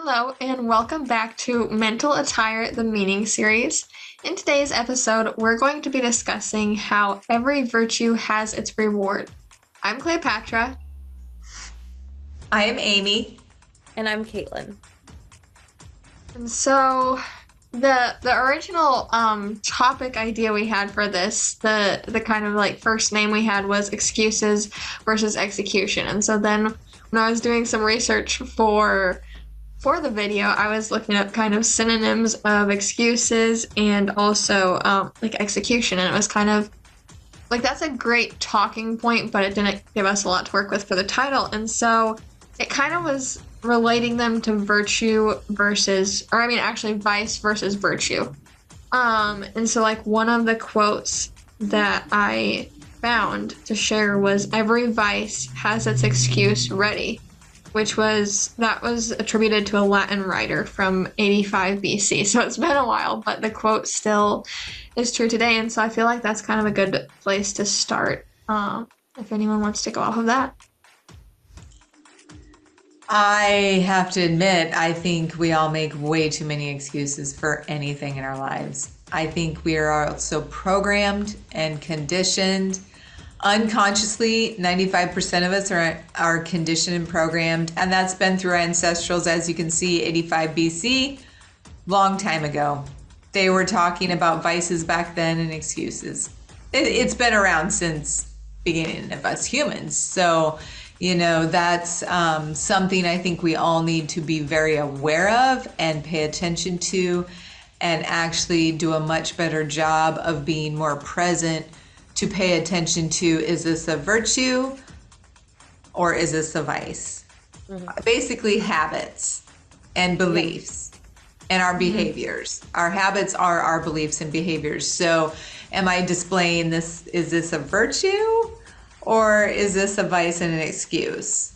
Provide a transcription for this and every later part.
Hello, and welcome back to Mental Attire, the Meaning series. In today's episode, we're going to be discussing how every virtue has its reward. I'm Cleopatra. I am Amy. And I'm Caitlin. And so the original topic idea we had for this, the kind of like first name we had was excuses versus execution. And so then when I was doing some research for the video, I was looking up kind of synonyms of excuses and also like execution, and it was kind of like that's a great talking point, but it didn't give us a lot to work with for the title, and so it kind of was relating them to virtue versus, or I mean actually vice versus virtue. And so like one of the quotes that I found to share was every vice has its excuse ready, which was attributed to a Latin writer from 85 BC. So it's been a while, but the quote still is true today. And so I feel like that's kind of a good place to start if anyone wants to go off of that. I have to admit, I think we all make way too many excuses for anything in our lives. I think we are all so programmed and conditioned. Unconsciously, 95% of us are conditioned and programmed, and that's been through our ancestrals. As you can see, 85 BC, long time ago. They were talking about vices back then and excuses. It's been around since beginning of us humans. So, that's something I think we all need to be very aware of and pay attention to, and actually do a much better job of being more present to pay attention to, is this a virtue or is this a vice? Mm-hmm. Basically habits and beliefs and our behaviors. Our habits are our beliefs and behaviors. So am I displaying this, is this a virtue or is this a vice and an excuse?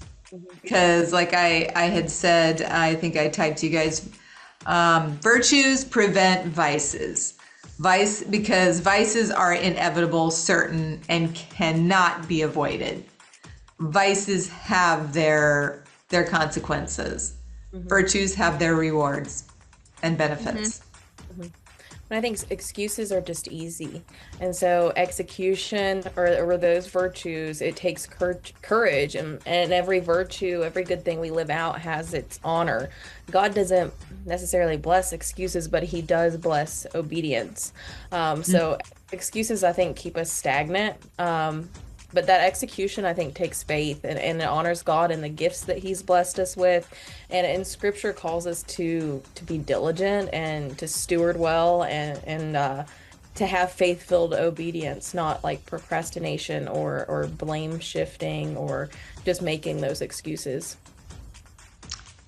Because like I had said, I think I typed to you guys, virtues prevent vices. Because vices are inevitable, certain, and cannot be avoided. Vices have their consequences. Mm-hmm. Virtues have their rewards and benefits. Mm-hmm. Mm-hmm. And I think excuses are just easy. And so execution or those virtues, it takes courage. And every virtue, every good thing we live out has its honor. God doesn't necessarily bless excuses, but he does bless obedience. So excuses, I think, keep us stagnant. But that execution, I think, takes faith and it honors God and the gifts that he's blessed us with. And scripture calls us to be diligent and to steward well and to have faith-filled obedience, not like procrastination or blame shifting or just making those excuses.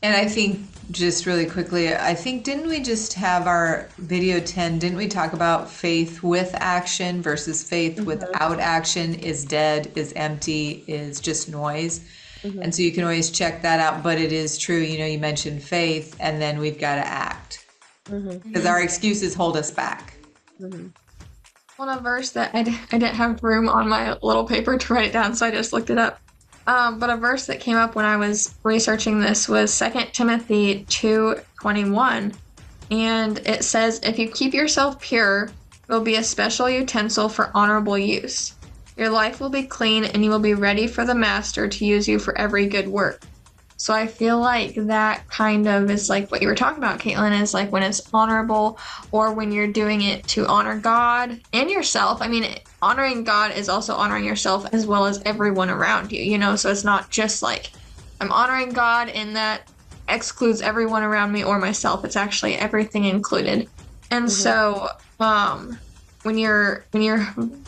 And I think, just really quickly, didn't we just have our video 10, didn't we talk about faith with action versus faith without action is dead, is empty, is just noise? Mm-hmm. And so you can always check that out, but it is true, you mentioned faith, and then we've got to act. Because our excuses hold us back. Mm-hmm. Well, a verse that I didn't have room on my little paper to write it down, so I just looked it up. But a verse that came up when I was researching this was 2 Timothy 2:21, and it says, "If you keep yourself pure, you will be a special utensil for honorable use. Your life will be clean, and you will be ready for the master to use you for every good work." So I feel like that kind of is like what you were talking about, Caitlin, is like when it's honorable or when you're doing it to honor God and yourself. I mean, honoring God is also honoring yourself as well as everyone around you, so it's not just like I'm honoring God and that excludes everyone around me or myself. It's actually everything included. And so when you're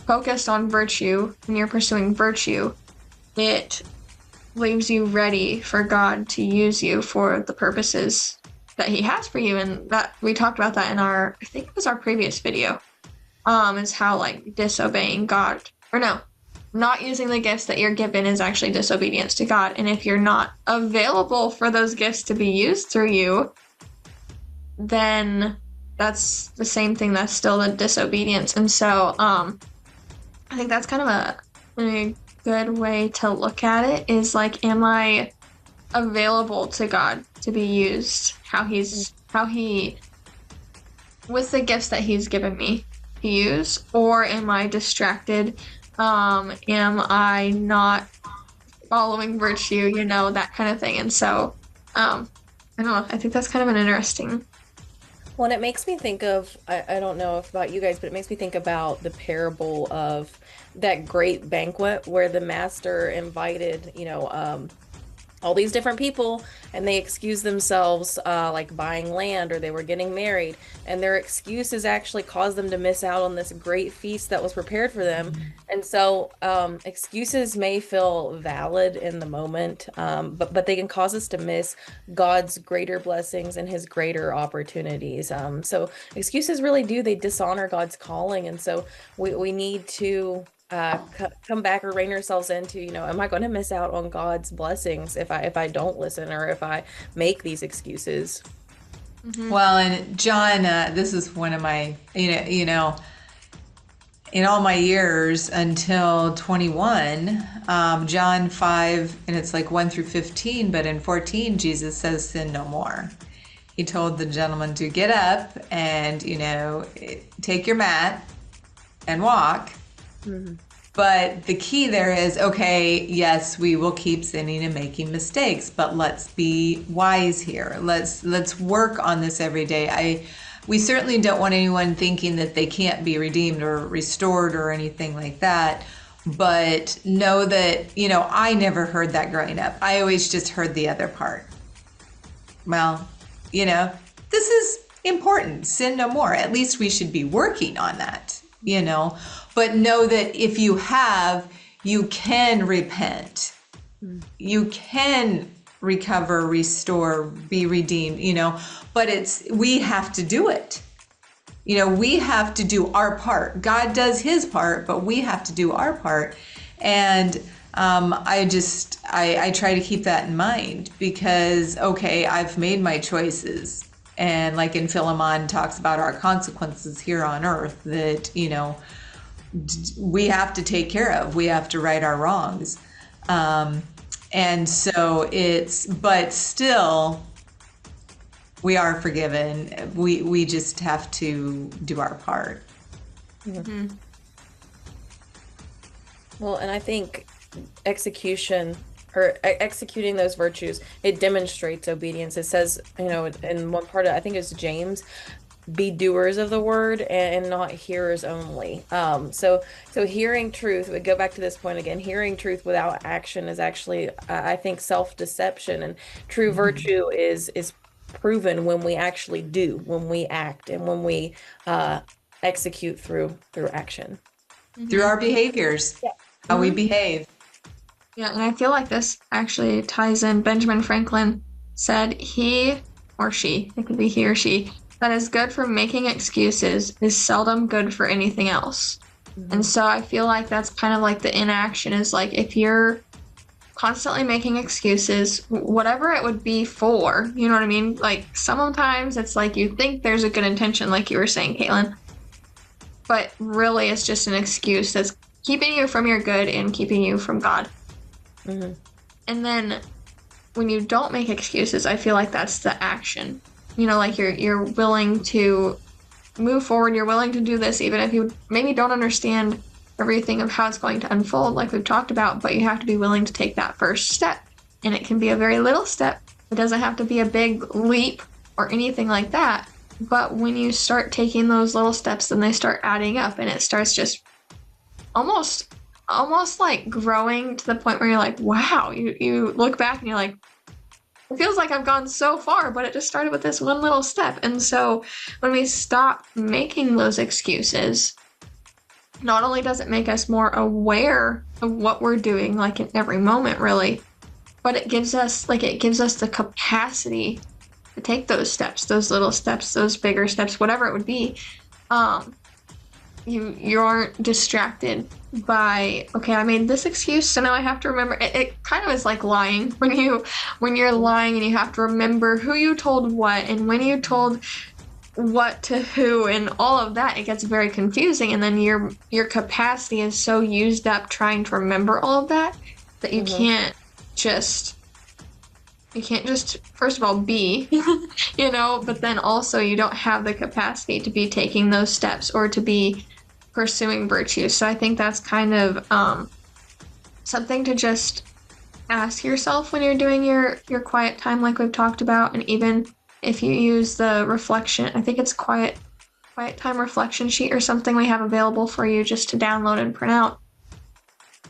focused on virtue, when you're pursuing virtue, it leaves you ready for God to use you for the purposes that he has for you. And that we talked about that in I think it was our previous video, is how like disobeying God, or no, not using the gifts that you're given is actually disobedience to God. And if you're not available for those gifts to be used through you, then that's the same thing. That's still the disobedience. And so I think that's kind of a good way to look at it, is like, am I available to God to be used, how he with the gifts that he's given me to use, or am I distracted? Am I not following virtue, that kind of thing. And so, I don't know, I think that's kind of an interesting. Well, and it makes me think of, I don't know if about you guys, but it makes me think about the parable of that great banquet where the master invited, all these different people, and they excused themselves, like buying land, or they were getting married, and their excuses actually caused them to miss out on this great feast that was prepared for them. And so excuses may feel valid in the moment, but they can cause us to miss God's greater blessings and his greater opportunities. So excuses really do, they dishonor God's calling. And so we need to come back or rein ourselves into, am I going to miss out on God's blessings if I don't listen, or if I make these excuses? Well, and John, this is one of my, in all my years until 21, John 5, and it's like 1 through 15, but in 14, Jesus says, sin no more. He told the gentleman to get up and, take your mat and walk. Mm-hmm. But the key there is, okay, yes, we will keep sinning and making mistakes, but let's be wise here. Let's work on this every day. We certainly don't want anyone thinking that they can't be redeemed or restored or anything like that. But know that, I never heard that growing up. I always just heard the other part. Well, this is important. Sin no more. At least we should be working on that, But know that if you have, you can repent. You can recover, restore, be redeemed, but we have to do it. We have to do our part. God does his part, but we have to do our part. And I try to keep that in mind because, okay, I've made my choices. And like in Philemon talks about our consequences here on earth that, we have to take care of. We have to right our wrongs. And so but still, we are forgiven. We just have to do our part. Mm-hmm. Well, and I think executing those virtues, it demonstrates obedience. It says, in one part of, I think it's James, be doers of the word and not hearers only. So hearing truth, we go back to this point again, hearing truth without action is actually, I think, self-deception, and true virtue is proven when we actually do, when we act, and when we execute through action. Through our behaviors, yeah. How we behave. Yeah, and I feel like this actually ties in. Benjamin Franklin said he or she, it could be he or she, that is good for making excuses is seldom good for anything else. Mm-hmm. And so I feel like that's kind of like the inaction is like if you're constantly making excuses, whatever it would be for, you know what I mean? Like sometimes it's like you think there's a good intention, like you were saying, Caitlin, but really it's just an excuse that's keeping you from your good and keeping you from God. Mm-hmm. And then when you don't make excuses, I feel like that's the action. Like you're willing to move forward. You're willing to do this, even if you maybe don't understand everything of how it's going to unfold, like we've talked about, but you have to be willing to take that first step. And it can be a very little step. It doesn't have to be a big leap or anything like that. But when you start taking those little steps, then they start adding up, and it starts just almost like growing to the point where you're like, wow, you look back and you're like, it feels like I've gone so far, but it just started with this one little step. And so when we stop making those excuses, not only does it make us more aware of what we're doing, like in every moment, really, but it gives us the capacity to take those steps, those little steps, those bigger steps, whatever it would be. You aren't distracted by, okay, I made this excuse, so now I have to remember. It kind of is like lying when you're lying and you have to remember who you told what and when you told what to who and all of that. It gets very confusing, and then your capacity is so used up trying to remember all of that you can't just you can't just, first of all, be, but then also you don't have the capacity to be taking those steps or to be pursuing virtue. So I think that's kind of something to just ask yourself when you're doing your quiet time, like we've talked about. And even if you use the reflection, I think it's quiet time reflection sheet or something we have available for you just to download and print out.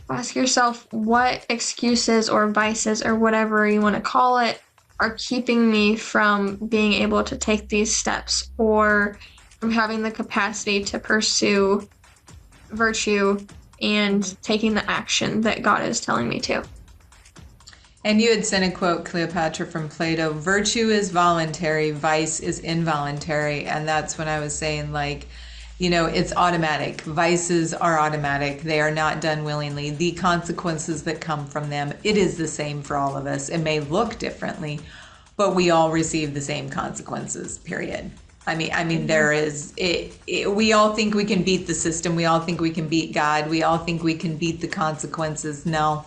Ask yourself what excuses or vices or whatever you want to call it are keeping me from being able to take these steps or from having the capacity to pursue virtue and taking the action that God is telling me to. And you had sent a quote, Cleopatra, from Plato: virtue is voluntary, vice is involuntary. And that's when I was saying, like, it's automatic. Vices are automatic. They are not done willingly. The consequences that come from them, it is the same for all of us. It may look differently, but we all receive the same consequences, period. I mean, there is, we all think we can beat the system. We all think we can beat God. We all think we can beat the consequences. No.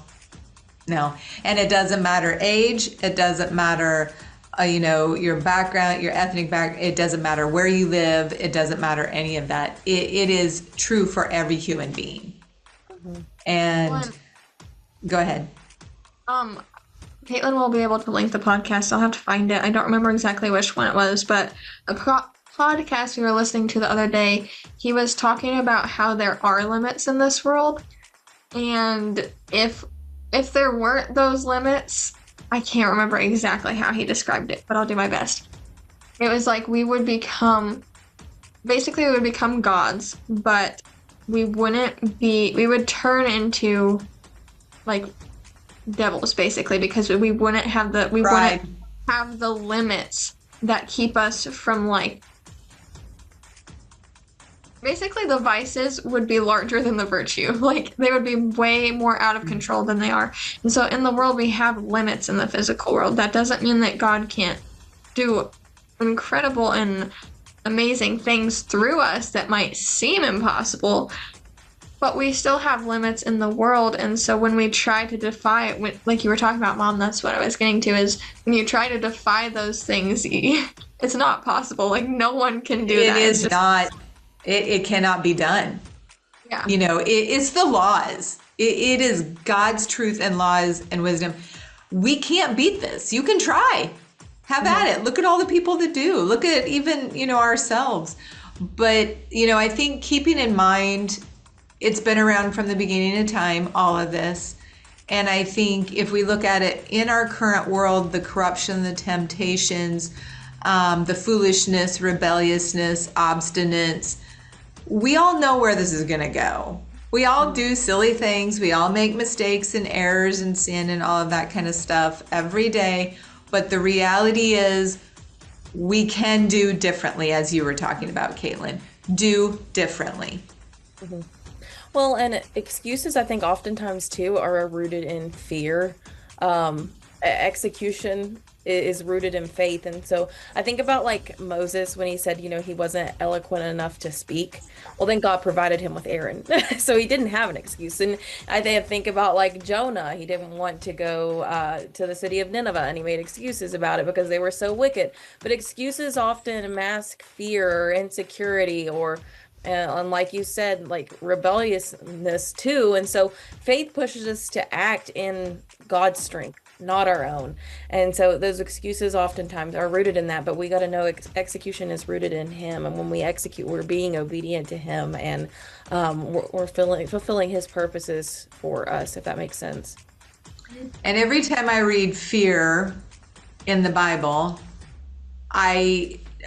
And it doesn't matter age. It doesn't matter, your background, your ethnic background. It doesn't matter where you live. It doesn't matter any of that. It is true for every human being. Mm-hmm. And go ahead. Caitlin will be able to link the podcast. I'll have to find it. I don't remember exactly which one it was, but a podcast we were listening to the other day, he was talking about how there are limits in this world. And if there weren't those limits, I can't remember exactly how he described it, but I'll do my best. It was like we would become gods, but we would turn into like devils basically, because we wouldn't have the limits that keep us from, like, basically the vices would be larger than the virtue. Like, they would be way more out of control than they are. And so in the world we have limits in the physical world. That doesn't mean that God can't do incredible and amazing things through us that might seem impossible, but we still have limits in the world. And so when we try to defy it, like you were talking about, Mom, that's what I was getting to, is when you try to defy those things, it's not possible. Like, no one can do that. It is not. It cannot be done. Yeah. It's the laws. It is God's truth and laws and wisdom. We can't beat this. You can try. Have at it. Look at all the people that do. Look at even, ourselves. But, I think keeping in mind, it's been around from the beginning of time, all of this. And I think if we look at it in our current world, the corruption, the temptations, the foolishness, rebelliousness, obstinance, we all know where this is going to go. We all do silly things. We all make mistakes and errors and sin and all of that kind of stuff every day. But the reality is we can do differently, as you were talking about, Caitlin. Do differently. Mm-hmm. Well, and excuses, I think, oftentimes, too, are rooted in fear. Execution is rooted in faith. And so I think about, like, Moses when he said, he wasn't eloquent enough to speak. Well, then God provided him with Aaron. So he didn't have an excuse. And I think about, like, Jonah. He didn't want to go to the city of Nineveh, and he made excuses about it because they were so wicked. But excuses often mask fear or insecurity or and like you said, like, rebelliousness too. And so faith pushes us to act in God's strength, not our own. And so those excuses oftentimes are rooted in that, but we got to know execution is rooted in Him. And when we execute, we're being obedient to Him, and we're fulfilling His purposes for us, if that makes sense. And every time I read fear in the Bible,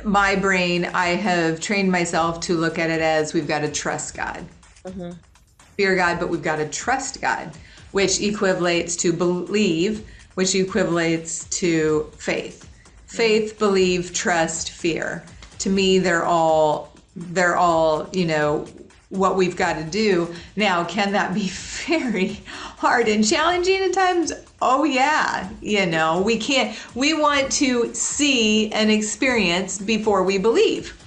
my brain, I have trained myself to look at it as we've got to trust God. Mm-hmm. Fear God, but we've got to trust God, which equates to believe, which equates to faith. Faith, believe, trust, fear. To me, they're all, what we've got to do. Now, can that be very hard and challenging at times? Oh yeah, we want to see and experience before we believe.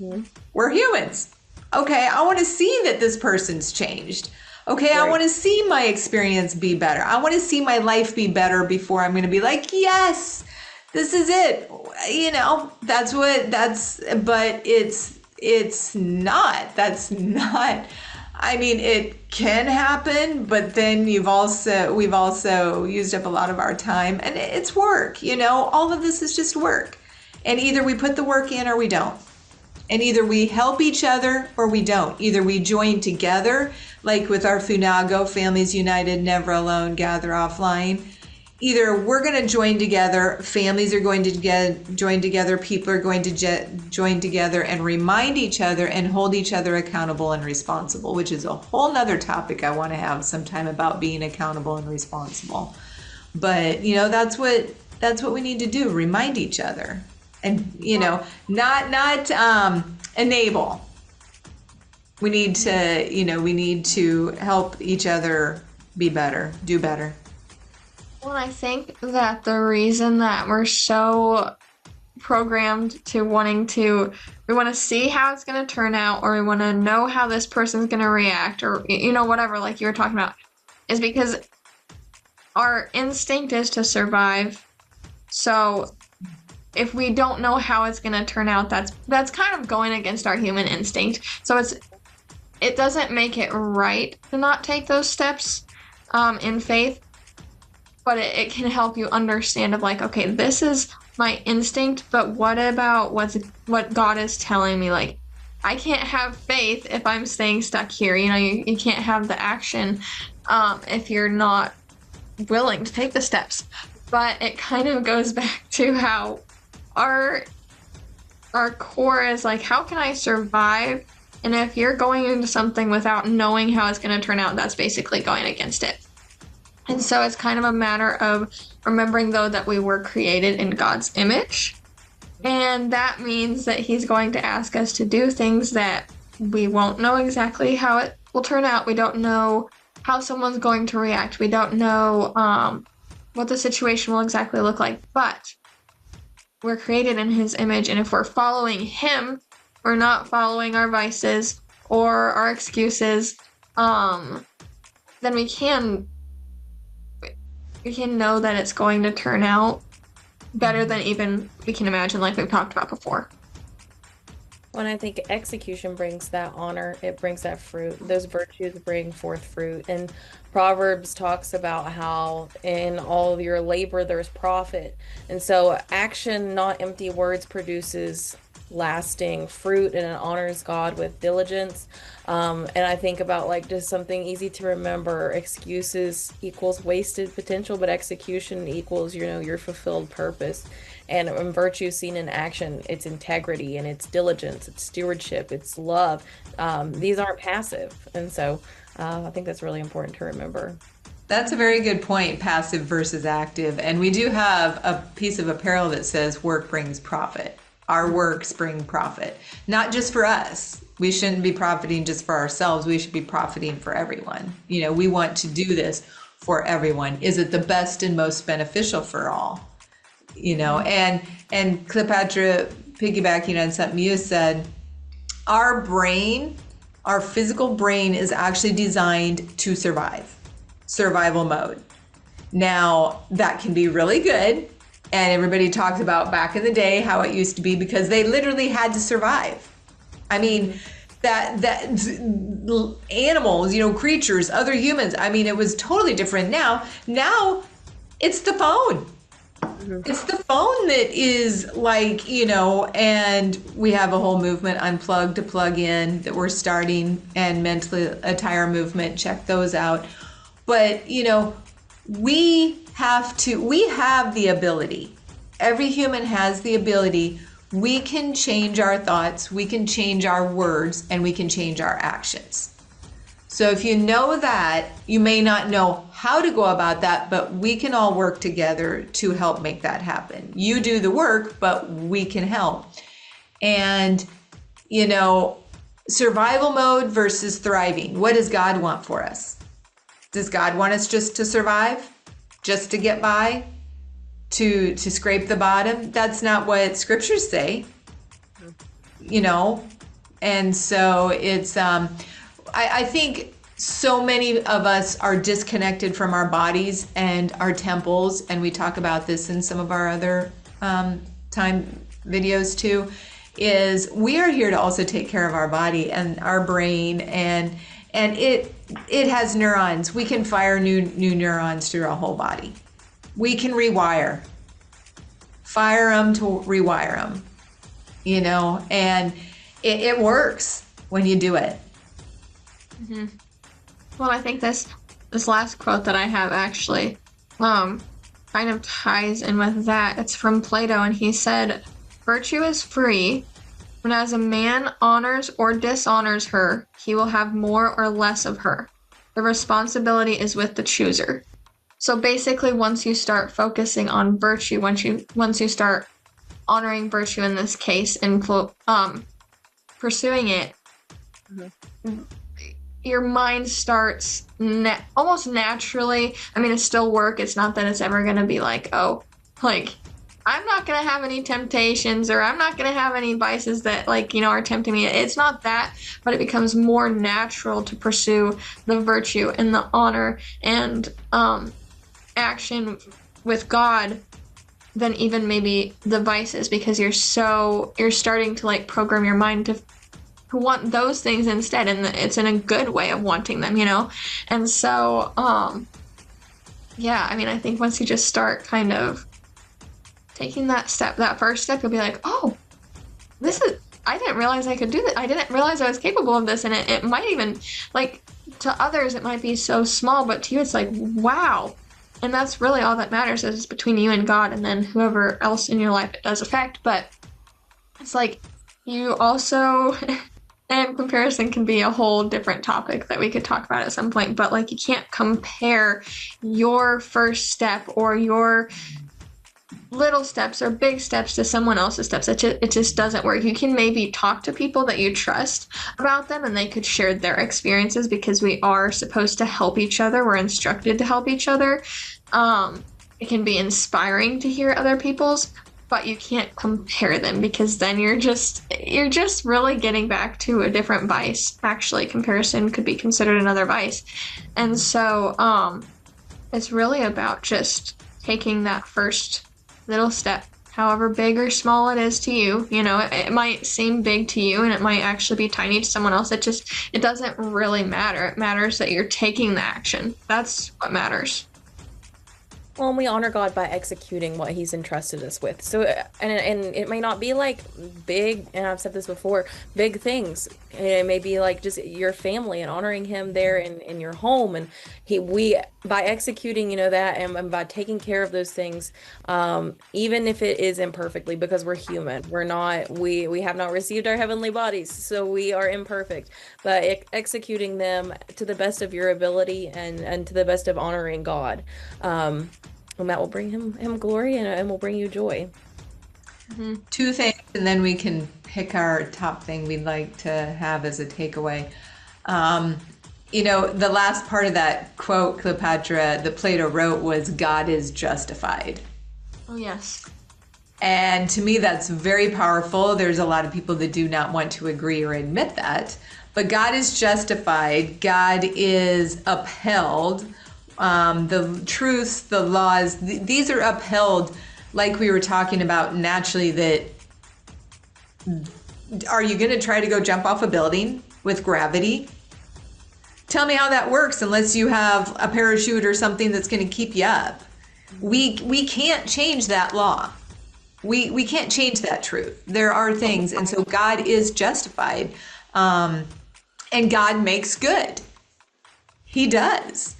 Mm-hmm. We're humans. Okay, I want to see that this person's changed. Okay, I Right. want to see my experience be better. I want to see my life be better before I'm going to be like, yes, this is it. You know, but it's not. That's not. I mean, it can happen, but then we've also used up a lot of our time, and it's work, you know, all of this is just work. And either we put the work in or we don't. And either we help each other or we don't. Either we join together, like with our Funago, Families United, Never Alone, Gather Offline. Either we're going to join together, families are going to join together, people are going to join together and remind each other and hold each other accountable and responsible, which is a whole nother topic I want to have sometime about being accountable and responsible. But, you know, that's what we need to do, remind each other. And, you know, not enable. We need to help each other be better, do better. Well, I think that the reason that we're so programmed to we want to see how it's going to turn out, or we want to know how this person's going to react, or, you know, whatever, like you were talking about, is because our instinct is to survive. So if we don't know how it's going to turn out, that's kind of going against our human instinct. So it doesn't make it right to not take those steps in faith, but it can help you understand of like, okay, this is my instinct, but what about what God is telling me? Like, I can't have faith if I'm staying stuck here. You know, you can't have the action if you're not willing to take the steps. But it kind of goes back to how our core is like, how can I survive? And if you're going into something without knowing how it's going to turn out, that's basically going against it. And so it's kind of a matter of remembering, though, that we were created in God's image. And that means that He's going to ask us to do things that we won't know exactly how it will turn out. We don't know how someone's going to react. We don't know what the situation will exactly look like. But we're created in His image. And if we're following Him, we're not following our vices or our excuses, then we can know that it's going to turn out better than even we can imagine, like we've talked about before. When I think execution brings that honor, it brings that fruit. Those virtues bring forth fruit. And Proverbs talks about how in all of your labor there's profit. And so action, not empty words, produces lasting fruit, and it honors God with diligence. And I think about like just something easy to remember: excuses equals wasted potential, but execution equals, you know, your fulfilled purpose. And when virtue seen in action, it's integrity and it's diligence, it's stewardship, it's love. These aren't passive. And so I think that's really important to remember. That's a very good point, passive versus active. And we do have a piece of apparel that says work brings profit. Our works bring profit, not just for us. We shouldn't be profiting just for ourselves. We should be profiting for everyone. You know, we want to do this for everyone. Is it the best and most beneficial for all? You know, and Cleopatra, piggybacking on something you said, our brain, our physical brain is actually designed to survive, survival mode. Now, that can be really good. And everybody talks about back in the day how it used to be, because they literally had to survive. I mean, that animals, you know, creatures, other humans, I mean, it was totally different. Now it's the phone. It's the phone that is like, you know, and we have a whole movement, Unplug to Plug In, that we're starting, and Mentally Attire movement, check those out. But, you know, we have the ability. Every human has the ability. We can change our thoughts, we can change our words, and we can change our actions. So if you know that, you may not know how to go about that, but we can all work together to help make that happen. You do the work, but we can help. And, you know, survival mode versus thriving. What does God want for us? Does God want us just to survive? Just to get by? To scrape the bottom? That's not what scriptures say. You know? And so it's, I think so many of us are disconnected from our bodies and our temples, and we talk about this in some of our other time videos too, is we are here to also take care of our body and our brain, and it has neurons. We can fire new neurons through our whole body. We can fire them to rewire them, you know, and it works when you do it. Mm-hmm. Well, I think this last quote that I have actually kind of ties in with that. It's from Plato, and he said, "Virtue is free. When as a man honors or dishonors her, he will have more or less of her. The responsibility is with the chooser." So basically, once you start focusing on virtue, once you start honoring virtue in this case and pursuing it, mm-hmm. your mind starts almost naturally. I mean, it's still work. It's not that it's ever going to be like, oh, like, I'm not going to have any temptations, or I'm not going to have any vices that, like, you know, are tempting me. It's not that, but it becomes more natural to pursue the virtue and the honor and action with God than even maybe the vices, because you're starting to like program your mind to want those things instead, and it's in a good way of wanting them, you know. And so yeah, I mean, I think once you just start kind of taking that first step, you'll be like, oh, I didn't realize I could do that. I didn't realize I was capable of this. And it might even, like, to others it might be so small, but to you it's like, wow. And that's really all that matters, is it's between you and God, and then whoever else in your life it does affect. But it's like, you also and comparison can be a whole different topic that we could talk about at some point, but like, you can't compare your first step or your little steps or big steps to someone else's steps. It just doesn't work. You can maybe talk to people that you trust about them, and they could share their experiences, because we are supposed to help each other. We're instructed to help each other. It can be inspiring to hear other people's, but you can't compare them, because then you're just really getting back to a different vice. Actually, comparison could be considered another vice. And so it's really about just taking that first little step, however big or small it is to you. You know, it might seem big to you, and it might actually be tiny to someone else. It doesn't really matter. It matters that you're taking the action. That's what matters. Well, and we honor God by executing what He's entrusted us with. So, and it may not be like big, and I've said this before, big things. It may be like just your family and honoring Him there in your home, and we by executing, you know, that, and by taking care of those things, even if it is imperfectly, because we're human, we have not received our heavenly bodies, so we are imperfect. But executing them to the best of your ability and to the best of honoring God. And that will bring him glory, and will bring you joy. Mm-hmm. Two things, and then we can pick our top thing we'd like to have as a takeaway. You know, the last part of that quote, Cleopatra, that Plato wrote, was, God is justified. Oh, yes. And to me, that's very powerful. There's a lot of people that do not want to agree or admit that. But God is justified. God is upheld. The truths, the laws, these are upheld, like we were talking about naturally. That, are you going to try to go jump off a building with gravity? Tell me how that works, unless you have a parachute or something that's going to keep you up. We can't change that law. We can't change that truth. There are things, and so God is justified, and God makes good. He does.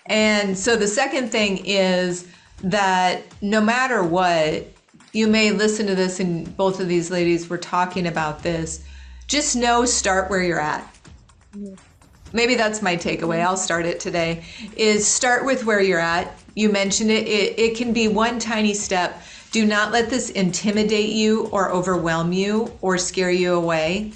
And so the second thing is that no matter what, you may listen to this, and both of these ladies were talking about this, just know, start where you're at. Maybe that's my takeaway. I'll start it today, is start with where you're at. You mentioned it. It can be one tiny step. Do not let this intimidate you or overwhelm you or scare you away.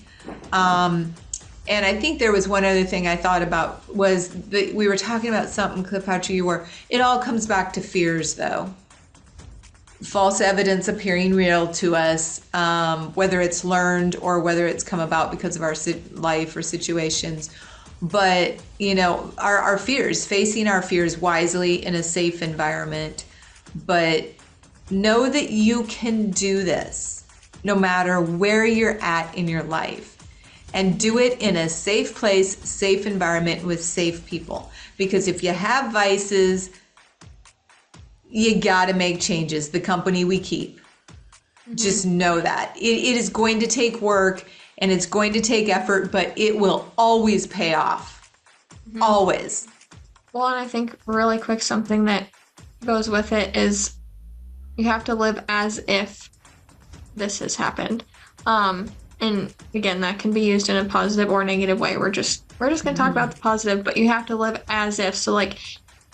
And I think there was one other thing I thought about, was that we were talking about something, Cleopatra, it all comes back to fears, though. False evidence appearing real to us, whether it's learned or whether it's come about because of our life or situations, But, you know, our fears, facing our fears wisely in a safe environment. But know that you can do this no matter where you're at in your life. And do it in a safe place, safe environment with safe people. Because if you have vices, you got to make changes. The company we keep. Just know that. It is going to take work and it's going to take effort, but it will always pay off. Always. Well, and I think really quick, something that goes with it is you have to live as if this has happened. And again, that can be used in a positive or negative way. We're just going to talk about the positive, but you have to live as if. So like,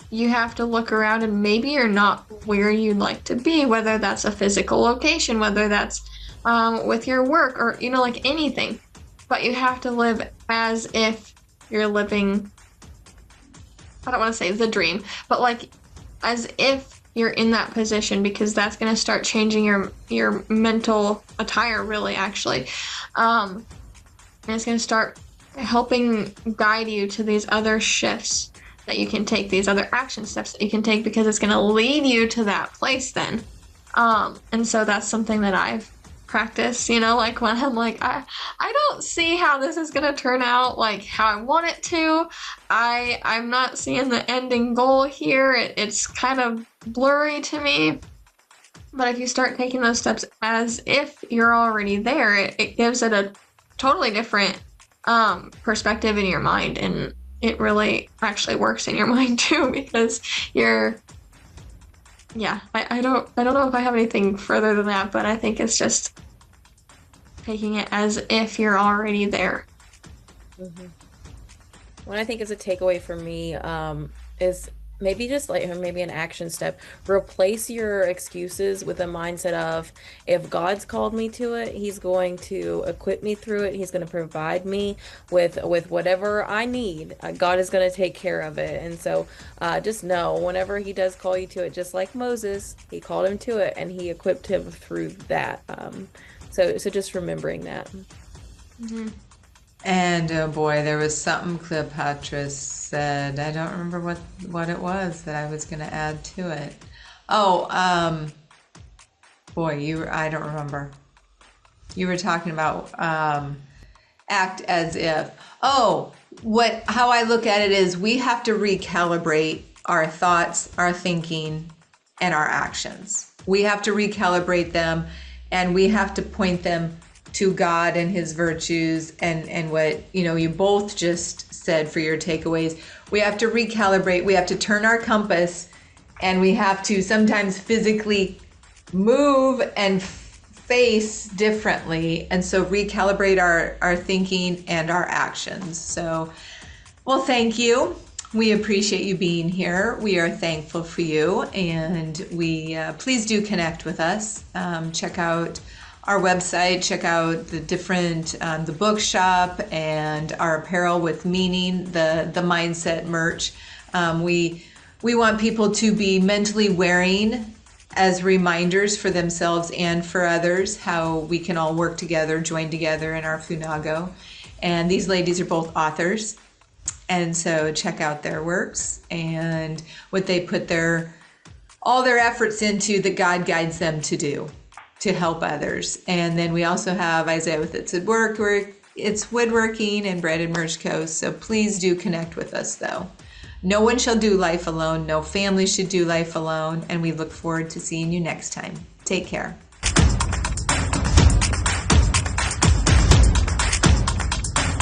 you have to look around and maybe you're not where you'd like to be, whether that's a physical location, whether that's with your work or, you know, like anything. But you have to live as if you're living, I don't want to say the dream, but like as if you're in that position, because that's going to start changing your mental attire, really, actually. And it's going to start helping guide you to these other shifts that you can take, these other action steps that you can take, because it's going to lead you to that place then. And so that's something that I've practiced, you know, like when I'm like, I don't see how this is going to turn out like how I want it to. I'm not seeing the ending goal here. It's kind of blurry to me. But if you start taking those steps as if you're already there, it gives it a totally different perspective in your mind, and it really actually works in your mind too, because I don't know if I have anything further than that, but I think it's just taking it as if you're already there. What I think is a takeaway for me is maybe just like, or maybe an action step, replace your excuses with a mindset of, if God's called me to it, he's going to equip me through it. He's going to provide me with whatever I need. God is going to take care of it. And so just know, whenever he does call you to it, just like Moses, he called him to it and he equipped him through that. So just remembering that. And oh boy, there was something Cleopatra said. I don't remember what it was that I was going to add to it. Oh, boy, I don't remember. You were talking about act as if. Oh, how I look at it is we have to recalibrate our thoughts, our thinking, and our actions. We have to recalibrate them, and we have to point them to God and his virtues, and what, you know, you both just said for your takeaways. We have to recalibrate. We have to turn our compass, and we have to sometimes physically move and face differently. And so recalibrate our thinking and our actions. So, well, thank you. We appreciate you being here. We are thankful for you, and we please do connect with us. Check out our website, check out the different, the bookshop and our apparel with meaning, the mindset merch. We want people to be mentally wearing as reminders for themselves and for others how we can all work together, join together in our Funago. And these ladies are both authors. And so check out their works and what they put all their efforts into that God guides them to do, to help others. And then we also have Isaiah with It's Woodworking and Bread and Merch Co. So please do connect with us, though. No one shall do life alone. No family should do life alone. And we look forward to seeing you next time. Take care.